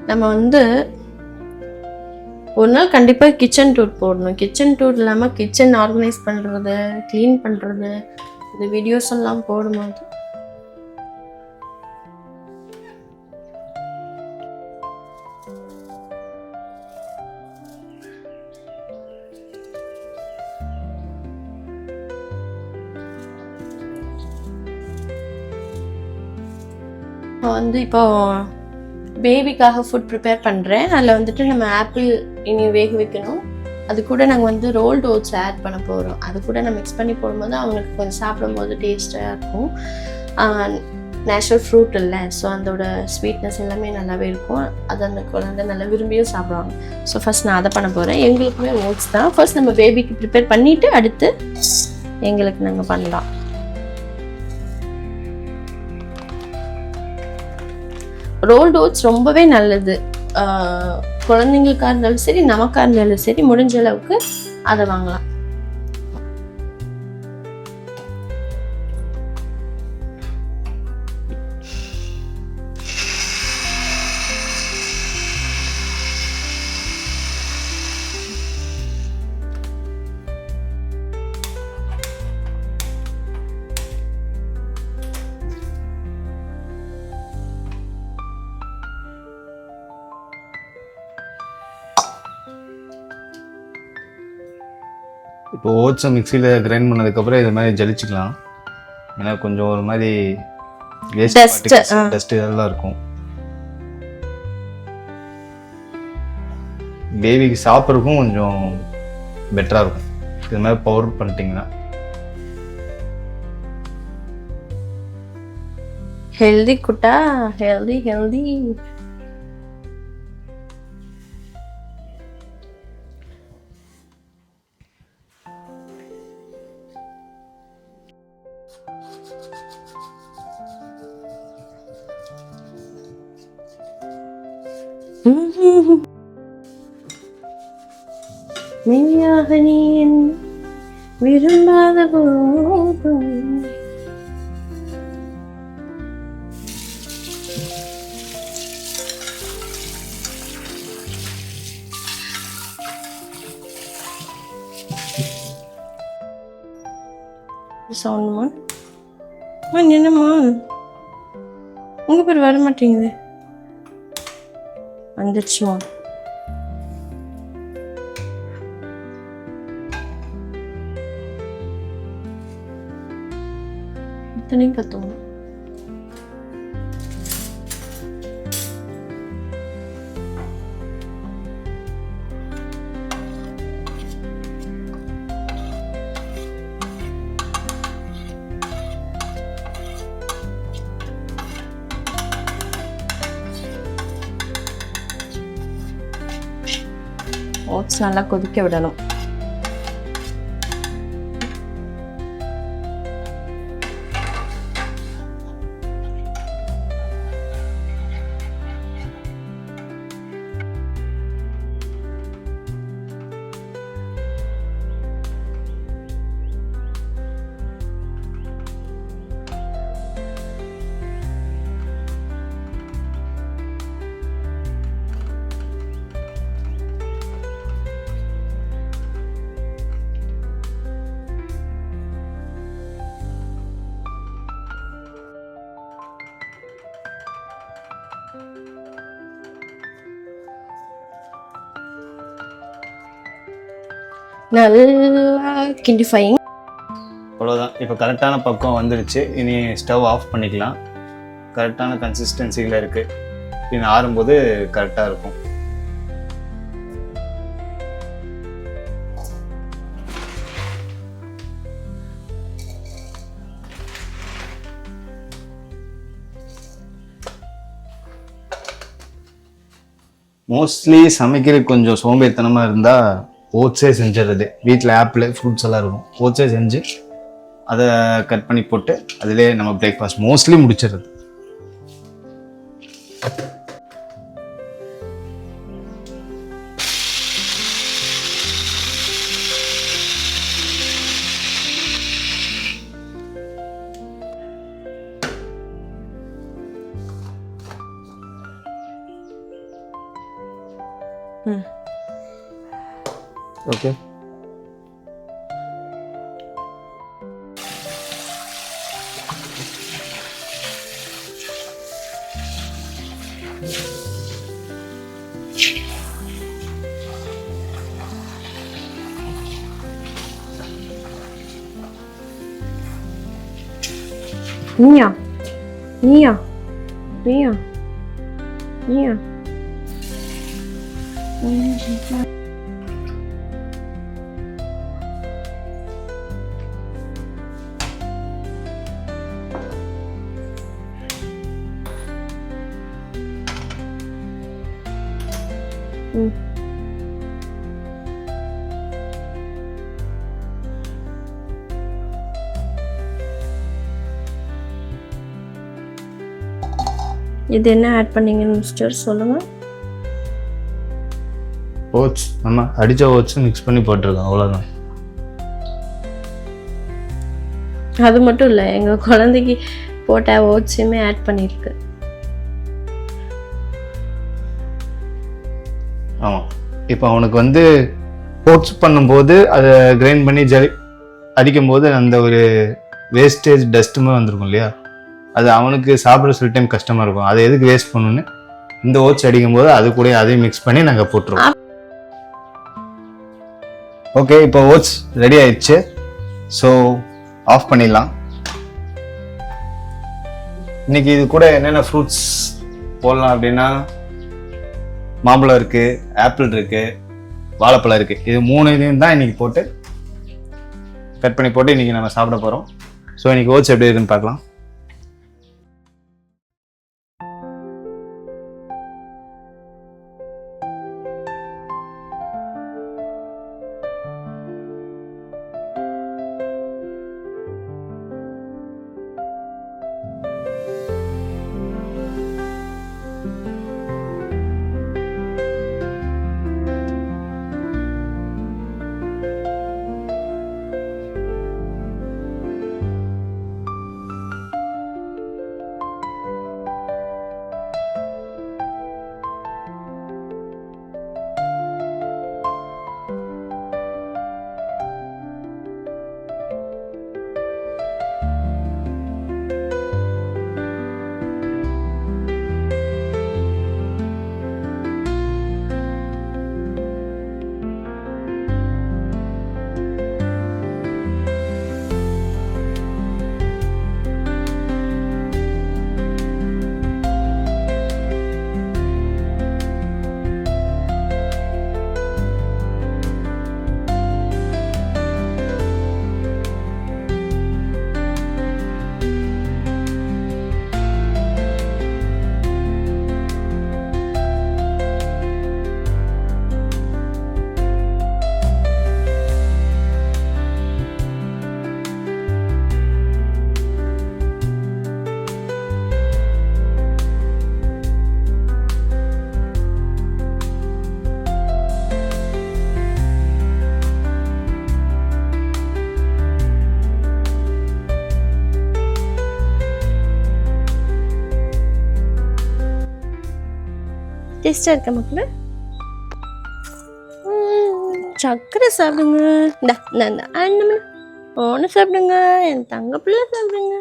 நம்ம வந்து ஒரு நாள் கண்டிப்பாக கிச்சன் டூர் போடணும். கிச்சன் டூர் இல்லாமல் கிச்சன் ஆர்கனைஸ் பண்ணுறது, க்ளீன் பண்ணுறது, இந்த வீடியோஸ் எல்லாம் போடும்போது வந்து இப்போ பேபிக்காக ஃபுட் ப்ரிப்பேர் பண்ணுறேன். அதில் வந்துட்டு நம்ம ஆப்பிள் இனி வேக வைக்கணும். அது கூட நாங்கள் வந்து ரோல்டு ஓட்ஸ் ஆட் பண்ண போகிறோம். அது கூட நம்ம மிக்ஸ் பண்ணி போடும்போது அவங்களுக்கு கொஞ்சம் சாப்பிடும்போது டேஸ்ட்டாக இருக்கும். நேச்சுரல் ஃப்ரூட் இல்லை, ஸோ அதோட ஸ்வீட்னஸ் எல்லாமே நல்லாவே இருக்கும். அது அந்த குழந்தை நல்லா விரும்பியும் சாப்பிடுவாங்க. ஸோ ஃபஸ்ட் நான் அதை பண்ண போகிறேன். எங்களுக்குமே ஓட்ஸ் தான். ஃபர்ஸ்ட் நம்ம பேபிக்கு ப்ரிப்பேர் பண்ணிவிட்டு அடுத்து எங்களுக்கு நாங்கள் பண்ணலாம். ரோல்டு ஓட்ஸ் ரொம்பவே நல்லது. குழந்தைங்களுக்காக இருந்தாலும் சரி, நமக்காக இருந்தாலும் சரி, முடிஞ்ச அளவுக்கு அதை வாங்கலாம். இப்போ ஓட்ஸை மிக்சியில் கிரைண்ட் பண்ணதுக்கப்புறம் இது மாதிரி ஜலிச்சுக்கலாம். ஏன்னா கொஞ்சம் ஒரு மாதிரி டஸ்ட் இதெல்லாம் இருக்கும். பேபிக்கு சாப்பிட்றதுக்கும் கொஞ்சம் பெட்டராக இருக்கும் இது மாதிரி பவுடர் பண்ணிட்டீங்கன்னா. ஹெல்தி குட்டா, ஹெல்தி ஹெல்தி. மெய்யாக நீ விரும்பாத போதும் சவுண்ட்மா என்னம்மா உங்க பேர் வர மாட்டேங்குது. வந்துடுச்சுமா. இத்தனையும் கத்துவோம். ஓட்ஸ் நல்லா கொதிக்க விடணும். நல்லா கிண்டிஃபைங். அவ்வளோதான். இப்போ கரெக்டான பக்கம் வந்துடுச்சு. இனி ஸ்டவ் ஆஃப் பண்ணிக்கலாம். கரெக்டான கன்சிஸ்டன்சியில் இருக்குது. இனி ஆறும்போது கரெக்டாக இருக்கும். மோஸ்ட்லி சமைக்கிறதுக்கு கொஞ்சம் சோம்பேறித்தனமாக இருந்தால் ஓட்ஸே செஞ்சிடுறது. வீட்டில் ஆப்பிள் ஃப்ரூட்ஸ் எல்லாம் இருக்கும். ஓட்ஸே செஞ்சு அதை கட் பண்ணி போட்டு அதிலே நம்ம பிரேக்ஃபாஸ்ட் மோஸ்ட்லி முடிச்சிடுறது. ம். ஓகே. நீயா நீயா நீயா நீயா ம். இது என்ன ஆட் பண்ணீங்கன்னு மிஸ்டர் சொல்லுங்க. ஓட்ஸ் நம்ம அடித்த ஓட்ஸ் மிக்ஸ் பண்ணி போட்டிருக்கோம், அவ்வளோதான். அது மட்டும் இல்லை, எங்கள் குழந்தைக்கு போட்ட ஓட்ஸுமே ஆட் பண்ணியிருக்கு. ஆமாம். இப்போ அவனுக்கு வந்து ஓட்ஸ் பண்ணும்போது அதை கிரைண்ட் பண்ணி அடிக்கும்போது அந்த ஒரு வேஸ்டேஜ் டஸ்ட்டுமே வந்திருக்கும் இல்லையா, அது அவனுக்கு சாப்பிட்ற சில டைம் கஷ்டமாக இருக்கும். அதை எதுக்கு வேஸ்ட் பண்ணணுன்னு இந்த ஓட்ஸ் அடிக்கும்போது அது கூட அதையும் மிக்ஸ் பண்ணி நாங்கள் போட்டுருவோம். ஓகே, இப்போ ஓட்ஸ் ரெடி ஆயிடுச்சு. ஸோ ஆஃப் பண்ணிடலாம். இன்னைக்கு இது கூட என்னென்ன ஃப்ரூட்ஸ் போடலாம் அப்படின்னா, மாம்பழம் இருக்குது, ஆப்பிள் இருக்குது, வாழைப்பழம் இருக்குது. இது 3 இதையும் தான் இன்றைக்கி போட்டு கட் பண்ணி போட்டு இன்றைக்கி நம்ம சாப்பிட போகிறோம். ஸோ இன்றைக்கி ஓட்ஸ் எப்படி இருக்குன்னு பார்க்கலாம். டேஸ்டாக இருக்க மக்களே. சக்கரை சாப்பிடுங்க. இந்த அண்ணன் ஒன்று சாப்பிடுங்க, என் தங்க பிள்ளை சாப்பிடுங்க.